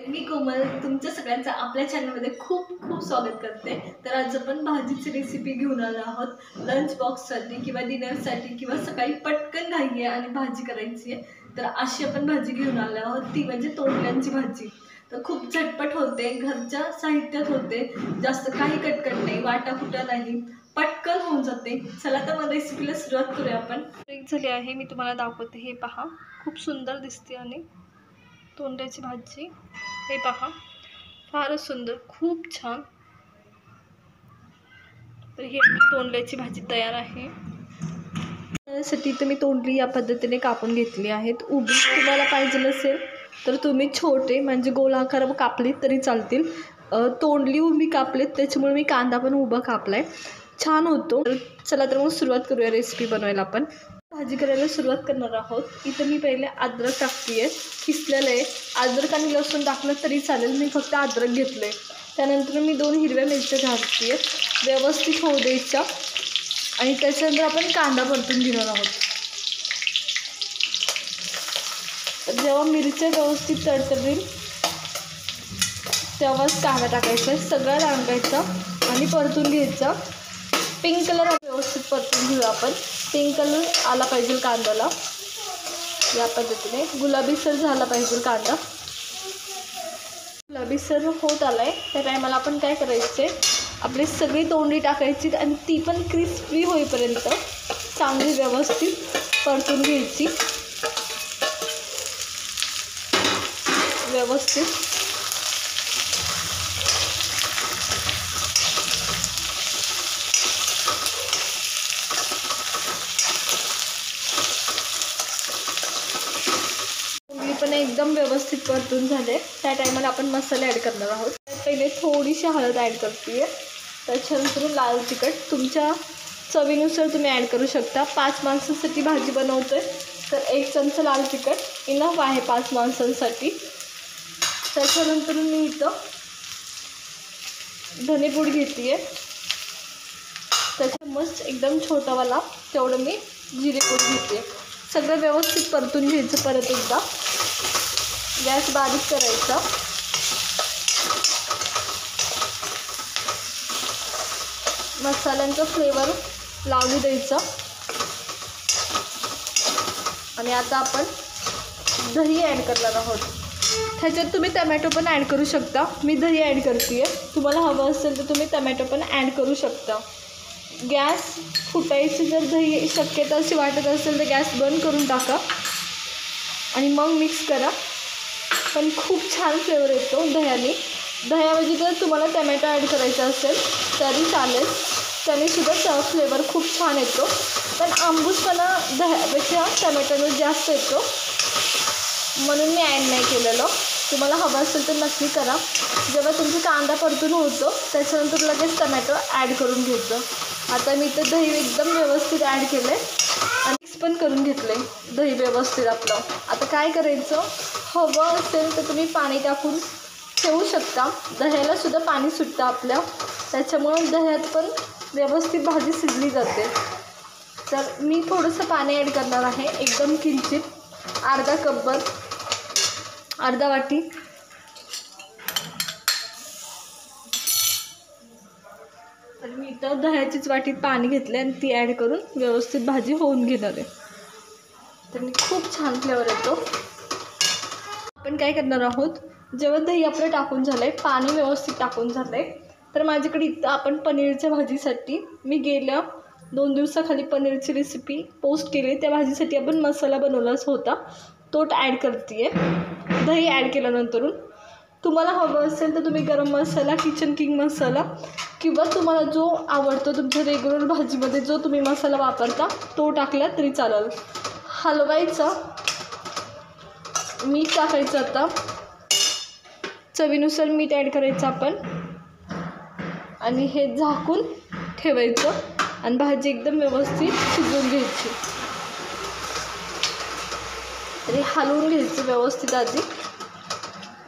मी कोमल तुमच्या सगळ्यांचं आपल्या चॅनलमध्ये खूप खूप स्वागत करते। तर आज आपण भाजीची रेसिपी घेऊन आलो आहोत लंच बॉक्ससाठी किंवा डिनरसाठी किंवा सकाळी पटकन घाई आहे आणि भाजी करायची आहे, तर अशी आपण भाजी घेऊन आलो आहोत, ती म्हणजे तोंडल्यांची भाजी। तर खूप झटपट होते, घरच्या साहित्यात होते, जास्त काही कटकट नाही, वाटाकुटा नाही, पटकन होऊन जाते। चला तर मग रेसिपीला सुरुवात करूया आपण। एक झाली आहे, मी तुम्हाला दाखवते, हे पहा खूप सुंदर दिसते आणि तोंड्याची भाजी, हे पहा फारच सुंदर, खूप छान। तर ही आपली तोंडल्याची भाजी तयार आहे। त्यासाठी तर मी तोंडली या पद्धतीने कापून घेतली आहेत। उभी तुम्हाला पाहिजे नसेल तर तुम्ही छोटे म्हणजे गोल आकार कापली तरी चालतील। तोंडली उभी कापलीत त्याच्यामुळे मी कांदा पण उभा कापलाय, छान होतो। चला तर मग सुरुवात करूया रेसिपी बनवायला। आपण भाजी करायला सुरुवात करणार आहोत। इथं मी पहिले अद्रक टाकते, किसलेलं आहे। अद्रक आणि लसूण टाकलं तरी चालेल, मी फक्त अद्रक घेतलंय। त्यानंतर मी 2 हिरव्या मिरच्या घालते, व्यवस्थित होऊ द्यायच्या आणि त्याच्यानंतर आपण कांदा परतून घेणार आहोत। जेव्हा मिरच्या व्यवस्थित तडतडतील तेव्हाच कांदा टाकायचा, सगळं टाकायचा आणि परतून घ्यायचा। पिंक कलर व्यवस्थित परतून घेऊया आपण, पिंक कलर आला पाहिजे कांद्याला, या पद्धतीने गुलाबीसर झाला पाहिजे कांदा। गुलाबीसर होत आलाय त्या टायमाला आपण काय करायचे, आपली सगळी तोंडी टाकायची आणि ती पण क्रिस्पी होईपर्यंत चांगली व्यवस्थित परतून घ्यायची। व्यवस्थित पण एकदम व्यवस्थित परतून झाले। त्या टायमाला आपण मसाले ॲड करणार आहोत। पहिले थोडीशी हळद ॲड करते, त्याच्यानंतर लाल तिखट तुमच्या चवीनुसार तुम्ही ॲड करू शकता। 5 माणसांसाठी भाजी बनवतोय तर 1 चमचा लाल तिखट इनफ आहे 5 माणसांसाठी। त्याच्यानंतर मी इथं धनेपूड घेतली, त्याचा मस्त एकदम छोटावाला तेवढं मी जिरेपूड घेते। सगळं व्यवस्थित परतून घ्यायचं। परत एकदा गॅस बारीक करायचा, मसाल्यांचा फ्लेवर लावू द्यायचा आणि आता आपण दही ॲड करणार आहोत। ह्याच्यात तुम्ही टमॅटो पण ॲड करू शकता, मी दही ॲड करते। तुम्हाला हवं असेल तर तुम्ही टमॅटो पण ॲड करू शकता। गॅस फुटायची जर दही शक्यता अशी वाटत असेल तर गॅस बंद करून टाका आणि मग मिक्स करा, पण खूप छान फ्लेवर येतो दह्याने। दह्याऐवजी जर तुम्हाला टमॅटो ॲड करायचा असेल तरी चालेल, त्याने सुद्धा फ्लेवर खूप छान येतो, पण आंबूसपणा दह्यापेक्षा टमॅटोनं जास्त येतो, म्हणून मी ॲड नाही केलेलं। तुम्हाला हवं असेल तर नक्की करा। जेव्हा तुमचा कांदा परतून होतो त्याच्यानंतर लगेच टमॅटो ॲड करून घ्यायचं। आता मी इथं दही एकदम व्यवस्थित ॲड केलं आहे आणि मिक्स पण करून घेतलं आहे दही व्यवस्थित आपलं। आता काय करायचं, हवं असेल तर तुम्ही पाणी टाकून ठेवू शकता, दह्याला सुद्धा पाणी सुटतं आपल्या, त्याच्यामुळं दह्यात पण व्यवस्थित भाजी शिजली जाते। तर मी थोडंसं पाणी ॲड करणार आहे, एकदम किंचित, अर्धा कपभर, अर्धा वाटी। तर मी इथं दह्याचीच वाटीत पाणी घेतले आणि ती ॲड करून व्यवस्थित भाजी होऊन घेणार आहे। तर खूप छान फ्लेवर येतो। आपण काय करणार आहोत, जेव्हा दही आपलं टाकून झालं आहे, पाणी व्यवस्थित टाकून झालं आहे, तर माझ्याकडे इथं आपण पनीरच्या भाजीसाठी मी गेल्या 2 दिवसाखाली पनीरची रेसिपी पोस्ट केली, त्या भाजीसाठी आपण मसाला बनवलाच होता, तो ॲड करते दही ॲड केल्यानंतर। तुम्हाला हवं असेल तर तुम्ही गरम मसाला, किचन किंग मसाला किंवा तुम्हाला जो आवडतो तुमच्या रेग्युलर भाजीमध्ये जो तुम्ही मसाला वापरता तो टाकला तरी चालेल। हलवायचा, मीठ टाकायचं, आता चवीनुसार मीठ ॲड करायचं आपण आणि हे झाकून ठेवायचं आणि भाजी एकदम व्यवस्थित शिजवून घ्यायची। तरी हलवून घ्यायचं व्यवस्थित, आधी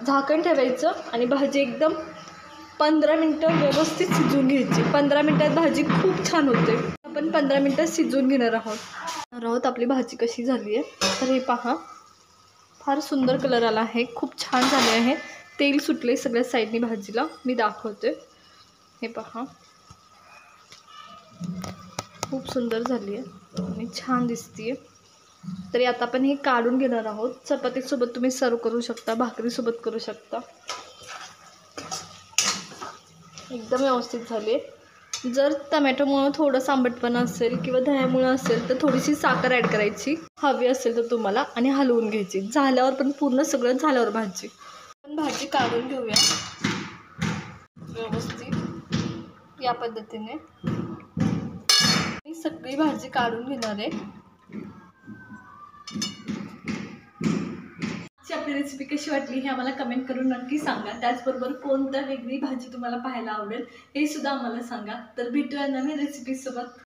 झाकण ठेवायचं आणि भाजी एकदम 15 मिनटं व्यवस्थित शिजवून घ्यायची। 15 मिनटात भाजी खूप छान होते। आपण 15 मिनटात शिजवून घेणार आहोत। आपली भाजी कशी झाली आहे तर हे पहा, फार सुंदर कलर आला आहे, खूप छान झाली आहे। तेल सुटले सगळ्या साईडनी भाजीला. मी दाखवते. हे पहा, खूप सुंदर झाली आहे आणि छान दिसते. तरी आता आपण हे काढून घेणार आहोत. चपातीसोबत तुम्ही सर्व करू शकता, भाकरीसोबत करू शकता. एकदम व्यवस्थित झाली आहे. जर टमॅटोमुळं थोडंसं आंबटपणा असेल किंवा दह्यामुळं असेल तर थोडीशी साखर ॲड करायची हवी असेल तर तुम्हाला, आणि हलवून घ्यायची. झाल्यावर पण पूर्ण सगळं झाल्यावर भाजी काढून घेऊया व्यवस्थित या पद्धतीने. मी सगळी भाजी काढून घेणार आहे. आपली रेसिपी कशी वाटली हे आम्हाला कमेंट करून नक्की सांगा. त्याचबरोबर कोणत्या वेगळी भाजी तुम्हाला पाहायला आवडेल हे सुद्धा आम्हाला सांगा. तर भेटूया नवीन रेसिपीसोबत.